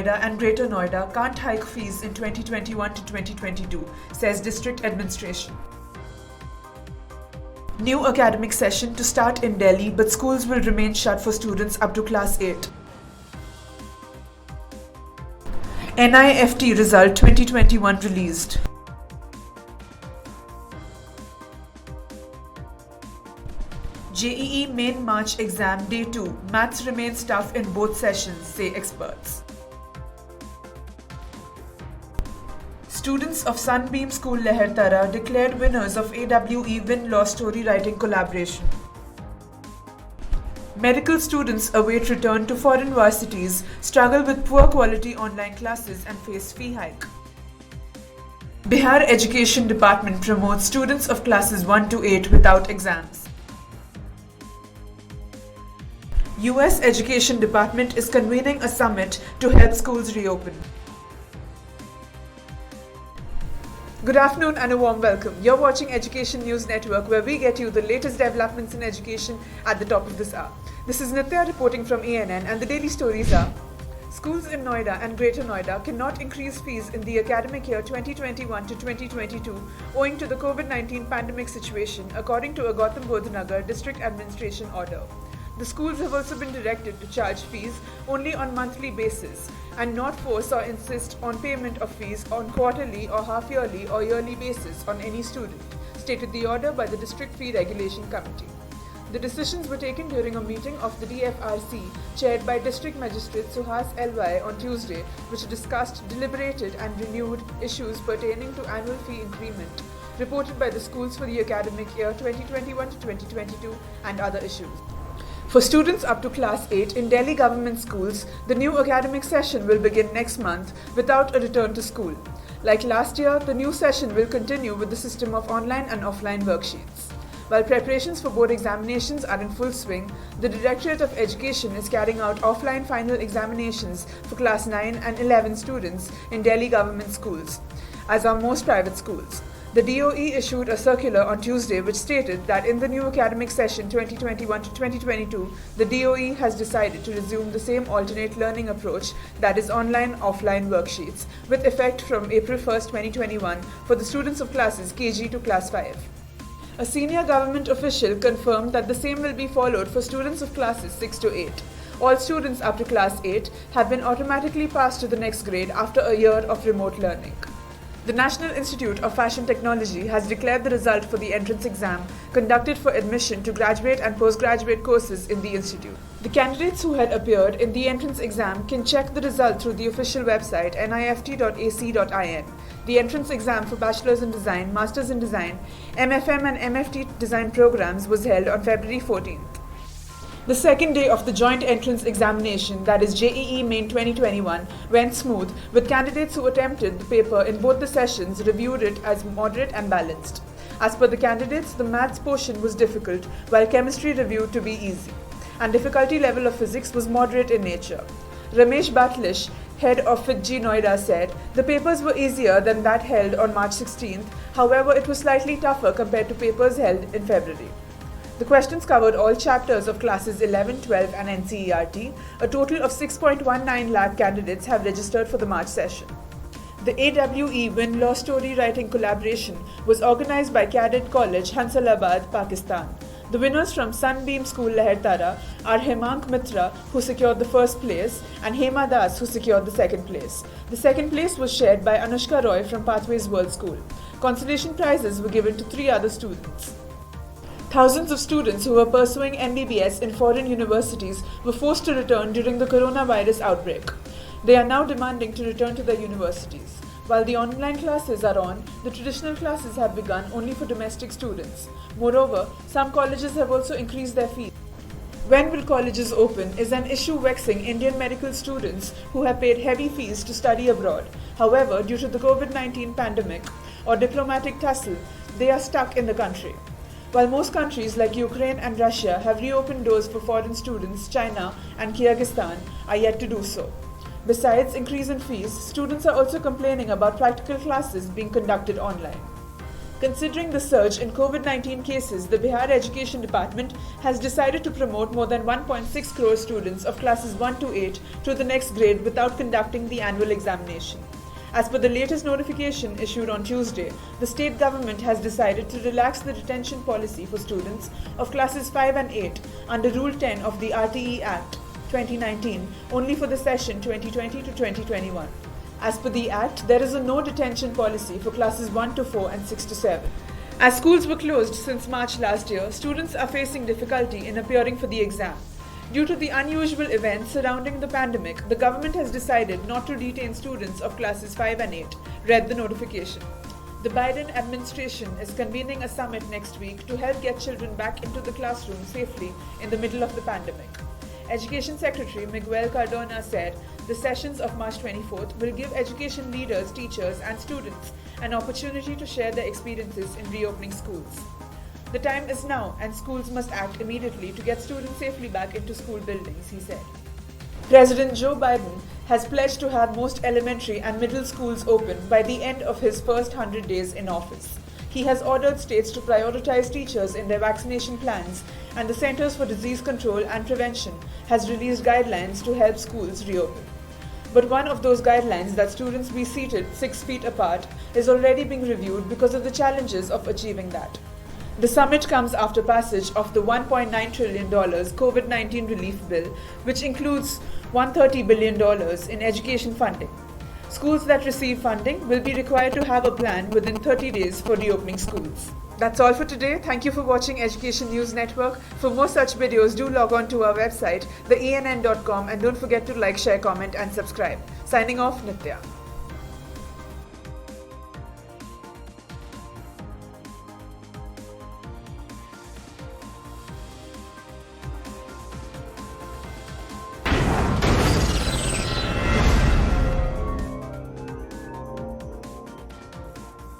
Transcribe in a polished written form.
Noida and Greater Noida can't hike fees in 2021 to 2022, says district administration. New academic session to start in Delhi, but schools will remain shut for students up to class 8. NIFT result 2021 released. JEE Main March exam day 2. Maths remains tough in both sessions, say experts. Students of Sunbeam School Lehertara declared winners of AWE Win-Law Story Writing Collaboration. Medical students await return to foreign varsities, struggle with poor quality online classes and face fee hike. Bihar Education Department promotes students of classes 1 to 8 without exams. US Education Department is convening a summit to help schools reopen. Good afternoon and a warm welcome. You're watching Education News Network, where we get you the latest developments in education at the top of this hour. This is Nitya reporting from ANN, and the daily stories are: schools in Noida and Greater Noida cannot increase fees in the academic year 2021 to 2022 owing to the COVID-19 pandemic situation, according to a Gautam Bodh Nagar district administration order. The schools have also been directed to charge fees only on monthly basis and not force or insist on payment of fees on quarterly or half-yearly or yearly basis on any student, stated the order by the District Fee Regulation Committee. The decisions were taken during a meeting of the DFRC chaired by District Magistrate Suhas LY on Tuesday, which discussed, deliberated and renewed issues pertaining to annual fee increment reported by the schools for the academic year 2021 to 2022 and other issues. For students up to class 8 in Delhi government schools, the new academic session will begin next month without a return to school. Like last year, the new session will continue with the system of online and offline worksheets. While preparations for board examinations are in full swing, the Directorate of Education is carrying out offline final examinations for class 9 and 11 students in Delhi government schools, as are most private schools. The DOE issued a circular on Tuesday which stated that in the new academic session 2021 to 2022, the DOE has decided to resume the same alternate learning approach, that is online-offline worksheets, with effect from April 1, 2021 for the students of classes KG to class 5. A senior government official confirmed that the same will be followed for students of classes 6 to 8. All students up to class 8 have been automatically passed to the next grade after a year of remote learning. The National Institute of Fashion Technology has declared the result for the entrance exam conducted for admission to graduate and postgraduate courses in the institute. The candidates who had appeared in the entrance exam can check the result through the official website nift.ac.in. The entrance exam for Bachelor's in Design, Master's in Design, MFM and MFT design programs was held on February 14th. The second day of the joint entrance examination, that is JEE Main 2021, went smooth, with candidates who attempted the paper in both the sessions reviewed it as moderate and balanced. As per the candidates, the maths portion was difficult, while chemistry reviewed to be easy, and difficulty level of physics was moderate in nature. Ramesh Batlish, head of FITG Noida, said the papers were easier than that held on March 16th, however it was slightly tougher compared to papers held in February. The questions covered all chapters of classes 11, 12 and NCERT. A total of 6.19 lakh candidates have registered for the March session. The AWE Win-Law Story Writing Collaboration was organized by Cadet College, Hansalabad, Pakistan. The winners from Sunbeam School Lehertara are Hemank Mitra, who secured the first place, and Hema Das, who secured the second place. The second place was shared by Anushka Roy from Pathways World School. Consolation prizes were given to 3 other students. Thousands of students who were pursuing MBBS in foreign universities were forced to return during the coronavirus outbreak. They are now demanding to return to their universities. While the online classes are on, the traditional classes have begun only for domestic students. Moreover, some colleges have also increased their fees. When will colleges open is an issue vexing Indian medical students who have paid heavy fees to study abroad. However, due to the COVID-19 pandemic or diplomatic tussle, they are stuck in the country. While most countries like Ukraine and Russia have reopened doors for foreign students, China and Kyrgyzstan are yet to do so. Besides increase in fees, students are also complaining about practical classes being conducted online. Considering the surge in COVID-19 cases, the Bihar Education Department has decided to promote more than 1.6 crore students of classes 1 to 8 to the next grade without conducting the annual examination. As per the latest notification issued on Tuesday, the state government has decided to relax the detention policy for students of classes 5 and 8 under Rule 10 of the RTE Act 2019 only for the session 2020 to 2021. As per the Act, there is a no detention policy for classes 1 to 4 and 6 to 7. As schools were closed since March last year, students are facing difficulty in appearing for the exam. Due to the unusual events surrounding the pandemic, the government has decided not to detain students of classes 5 and 8, read the notification. The Biden administration is convening a summit next week to help get children back into the classroom safely in the middle of the pandemic. Education Secretary Miguel Cardona said the sessions of March 24th will give education leaders, teachers, and students an opportunity to share their experiences in reopening schools. The time is now, and schools must act immediately to get students safely back into school buildings, he said. President Joe Biden has pledged to have most elementary and middle schools open by the end of his first 100 days in office. He has ordered states to prioritize teachers in their vaccination plans, and the Centers for Disease Control and Prevention has released guidelines to help schools reopen. But one of those guidelines, that students be seated 6 feet apart, is already being reviewed because of the challenges of achieving that. The summit comes after passage of the $1.9 trillion COVID-19 relief bill, which includes $130 billion in education funding. Schools that receive funding will be required to have a plan within 30 days for reopening schools. That's all for today. Thank you for watching Education News Network. For more such videos, do log on to our website, theann.com, and don't forget to like, share, comment, and subscribe. Signing off, Nitya.